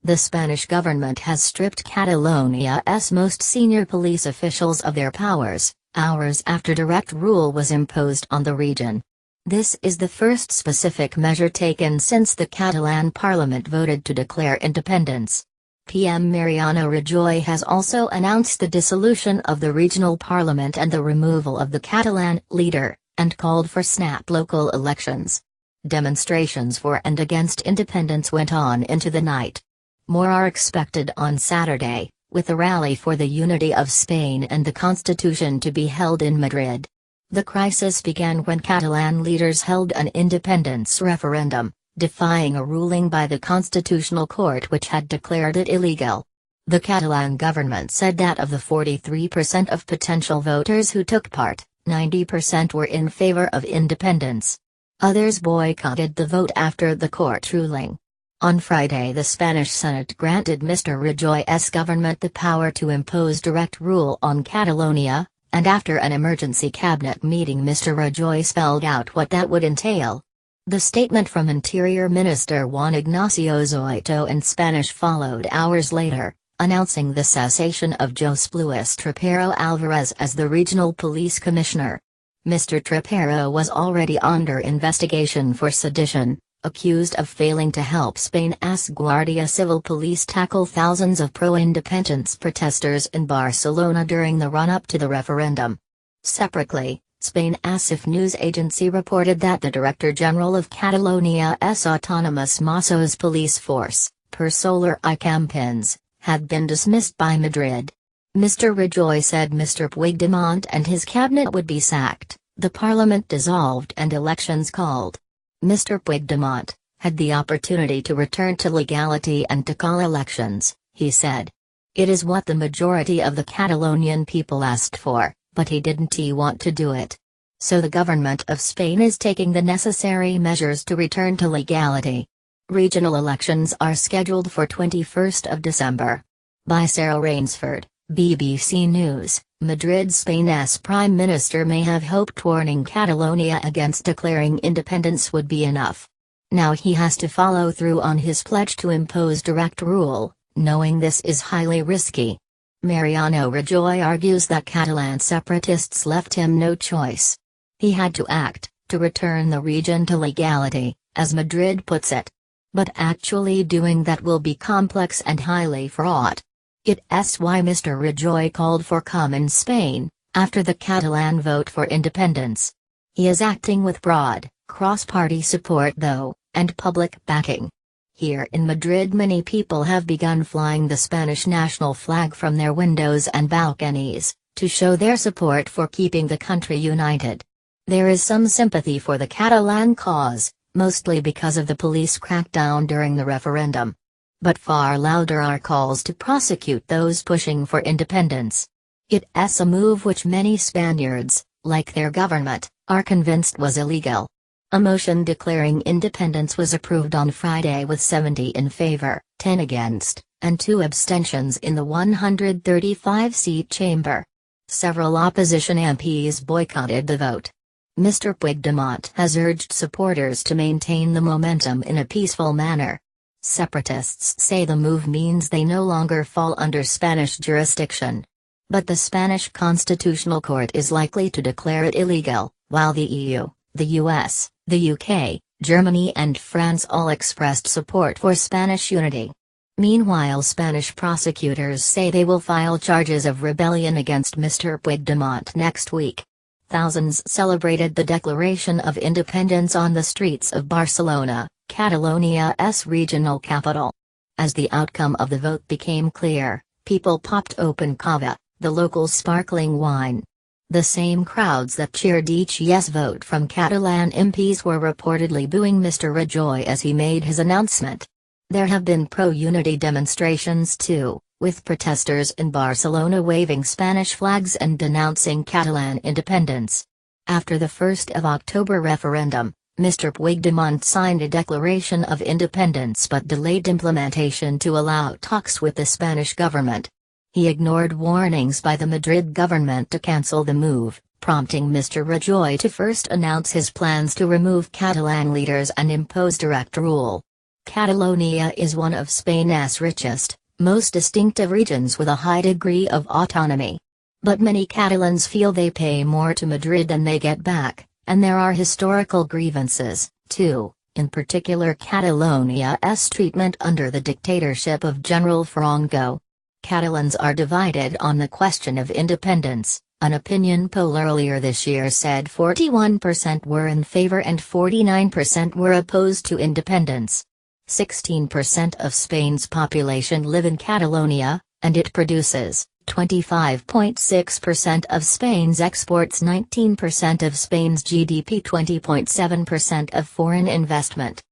The Spanish government has stripped Catalonia's most senior police officials of their powers, hours after direct rule was imposed on the region. This is the first specific measure taken since the Catalan parliament voted to declare independence. PM Mariano Rajoy has also announced the dissolution of the regional parliament and the removal of the Catalan leader, and called for snap local elections. Demonstrations for and against independence went on into the night. More are expected on Saturday, with a rally for the unity of Spain and the constitution to be held in Madrid. The crisis began when Catalan leaders held an independence referendum, defying a ruling by the Constitutional Court which had declared it illegal. The Catalan government said that of the 43% of potential voters who took part, 90% were in favor of independence. Others boycotted the vote after the court ruling. On Friday, the Spanish Senate granted Mr. Rajoy's government the power to impose direct rule on Catalonia, and after an emergency cabinet meeting Mr. Rajoy spelled out what that would entail. The statement from Interior Minister Juan Ignacio Zoito in Spanish followed hours later, announcing the cessation of José Luis Trapero Alvarez as the regional police commissioner. Mr. Trapero was already under investigation for sedition, accused of failing to help Spain's Guardia Civil police tackle thousands of pro-independence protesters in Barcelona during the run-up to the referendum. Separately, Spain's IF news agency reported that the Director General of Catalonia's autonomous Mossos police force, per solar I campaigns, had been dismissed by Madrid. Mr. Rajoy said Mr. Puigdemont and his cabinet would be sacked, the parliament dissolved and elections called. Mr. Puigdemont had the opportunity to return to legality and to call elections, he said. It is what the majority of the Catalonian people asked for, but he didn't want to do it. So the government of Spain is taking the necessary measures to return to legality. Regional elections are scheduled for 21st of December. By Sarah Rainsford, BBC News, Madrid. Spain's Prime Minister may have hoped warning Catalonia against declaring independence would be enough. Now he has to follow through on his pledge to impose direct rule, knowing this is highly risky. Mariano Rajoy argues that Catalan separatists left him no choice. He had to act, to return the region to legality, as Madrid puts it. But actually doing that will be complex and highly fraught. It's why Mr. Rajoy called for calm in Spain, after the Catalan vote for independence. He is acting with broad, cross-party support though, and public backing. Here in Madrid many people have begun flying the Spanish national flag from their windows and balconies, to show their support for keeping the country united. There is some sympathy for the Catalan cause, mostly because of the police crackdown during the referendum. But far louder are calls to prosecute those pushing for independence. It's a move which many Spaniards, like their government, are convinced was illegal. A motion declaring independence was approved on Friday with 70 in favor, 10 against, and 2 abstentions in the 135-seat chamber. Several opposition MPs boycotted the vote. Mr. Puigdemont has urged supporters to maintain the momentum in a peaceful manner. Separatists say the move means they no longer fall under Spanish jurisdiction. But the Spanish Constitutional Court is likely to declare it illegal, while the EU, the US, the UK, Germany and France all expressed support for Spanish unity. Meanwhile, Spanish prosecutors say they will file charges of rebellion against Mr. Puigdemont next week. Thousands celebrated the declaration of independence on the streets of Barcelona, Catalonia's regional capital. As the outcome of the vote became clear, people popped open cava, the local sparkling wine. The same crowds that cheered each yes vote from Catalan MPs were reportedly booing Mr. Rajoy as he made his announcement. There have been pro-unity demonstrations too, with protesters in Barcelona waving Spanish flags and denouncing Catalan independence. After the 1st of October referendum, Mr. Puigdemont signed a declaration of independence but delayed implementation to allow talks with the Spanish government. He ignored warnings by the Madrid government to cancel the move, prompting Mr. Rajoy to first announce his plans to remove Catalan leaders and impose direct rule. Catalonia is one of Spain's richest, most distinctive regions with a high degree of autonomy. But many Catalans feel they pay more to Madrid than they get back, and there are historical grievances, too, in particular Catalonia's treatment under the dictatorship of General Franco. Catalans are divided on the question of independence. An opinion poll earlier this year said 41% were in favor and 49% were opposed to independence. 16% of Spain's population live in Catalonia, and it produces 25.6% of Spain's exports, 19% of Spain's GDP, 20.7% of foreign investment.